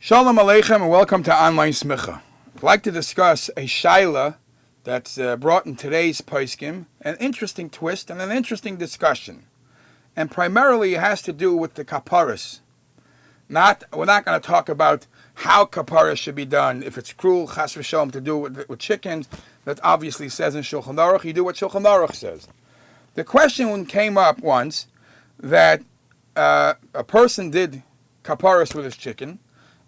Shalom Aleichem and welcome to Online Smicha. I'd like to discuss a shaila that's brought in today's poskim, an interesting twist and an interesting discussion. And primarily it has to do with the kapparas. We're not going to talk about how kapparas should be done. If it's cruel, chas v'shalom, to do with chickens, that obviously says in Shulchan Aruch, you do what Shulchan Aruch says. The question came up once that a person did kapparas with his chicken,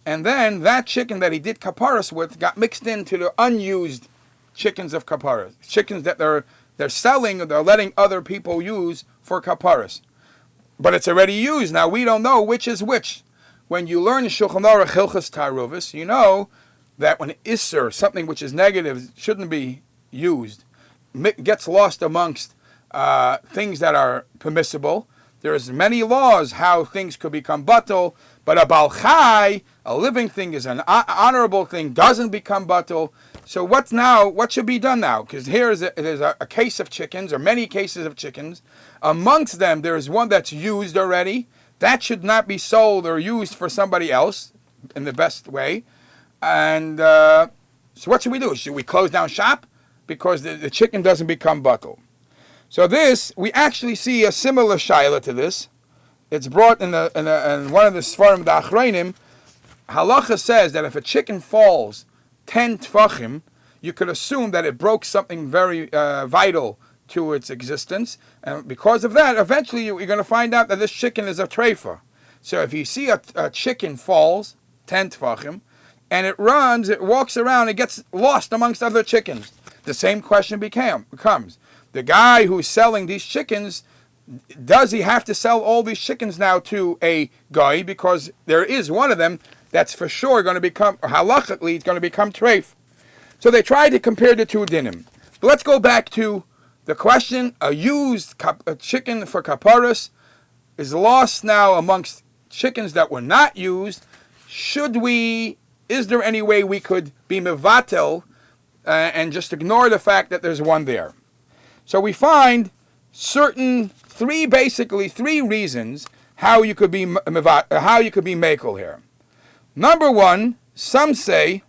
and then that chicken that he did kapparas with got mixed into the unused chickens of kapparas, chickens that they're selling or they're letting other people use for kapparas. But it's already used. Now we don't know which is which. When you learn Shulchan Aruch Hilchos Taruvis, you know that when Isser, something which is negative, shouldn't be used, gets lost amongst things that are permissible. There's many laws how things could become batel, but a Baal Chai, a living thing, is an honorable thing, doesn't become batel. So what should be done now? Because there's a case of chickens, or many cases of chickens. Amongst them, there is one that's used already. That should not be sold or used for somebody else in the best way. And so what should we do? Should we close down shop? Because the chicken doesn't become batel. So we actually see a similar shaila to this. It's brought in one of the Sfarim, the Achreinim. Halacha says that if a chicken falls 10 tfachim, you could assume that it broke something very vital to its existence. And because of that, eventually you're going to find out that this chicken is a treifa. So if you see a chicken falls 10 tfachim, and it walks around, it gets lost amongst other chickens. The same question becomes, the guy who's selling these chickens, does he have to sell all these chickens now to a guy? Because there is one of them that's for sure going to become, or halachically, it's going to become treif. So they tried to compare the two dinim. But let's go back to the question: a used chicken for kapparas is lost now amongst chickens that were not used. Is there any way we could be mevatel and just ignore the fact that there's one there? So we find three reasons how you could be mekel here. Number one, some say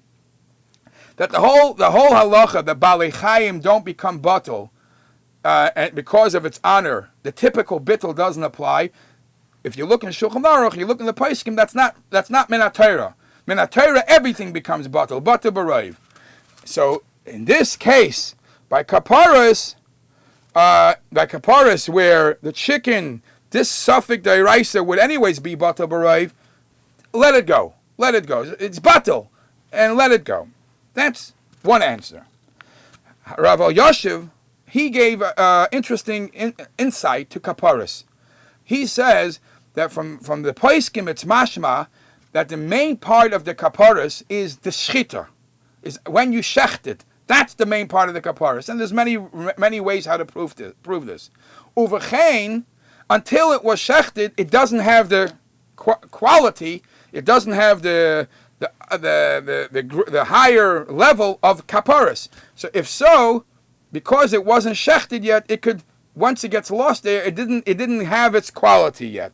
that the whole halacha that balei chayim don't become batel, and because of its honor, the typical bittul doesn't apply. If you look in Shulchan Aruch, you look in the poskim, that's not min haTorah. Min haTorah, everything becomes batel b'raiv. So in this case, by kapparas, where the chicken, this suffix d'oraisa would anyways be batel b'raiv, let it go. It's batel, and let it go. That's one answer. Rav Yoshev, he gave interesting insight to kapparas. He says that from the poskim it's mashma that the main part of the kapparas is the shchita, is when you shecht it. That's the main part of the kapparas, and there's many ways how to prove this. Uvechein, until it was shechted, it doesn't have the quality. It doesn't have the higher level of kapparas. So if so, because it wasn't shechted yet, it could, once it gets lost there, it didn't have its quality yet.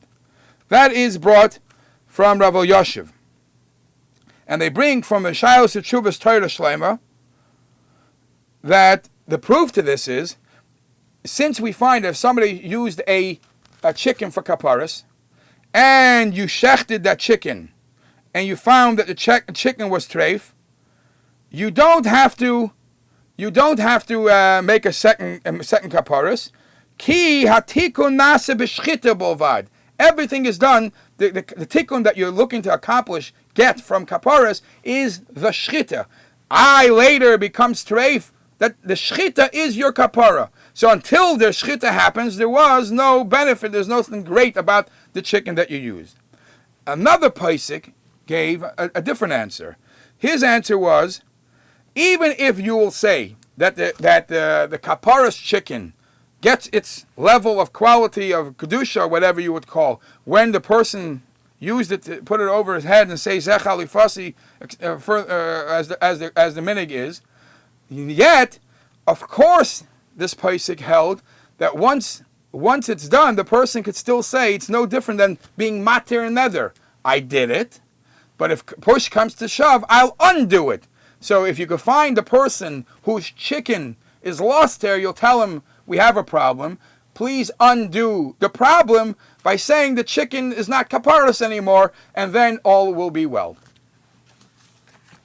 That is brought from Rav Yoshev, and they bring from the Shailos Teshuvos Torah Shlema that the proof to this is, since we find if somebody used a chicken for kapparas, and you shechted that chicken, and you found that the chicken was treif, you don't have to make a second kapparas. Ki hatikun nase b'shchita bovad. Everything is done. The tikkun that you're looking to get from kapparas is the shchita. Later becomes treif. That the shchita is your kappara. So until the shchita happens, there was no benefit. There's nothing great about the chicken that you used. Another posek gave a different answer. His answer was, even if you will say that the kapparas chicken gets its level of quality of kedusha, whatever you would call, when the person used it to put it over his head and say zech alifasi, as the minig is. Yet, of course, this posek held that once it's done, the person could still say it's no different than being matir and nether. I did it. But if push comes to shove, I'll undo it. So if you could find the person whose chicken is lost there, you'll tell him, we have a problem. Please undo the problem by saying the chicken is not kapparos anymore, and then all will be well.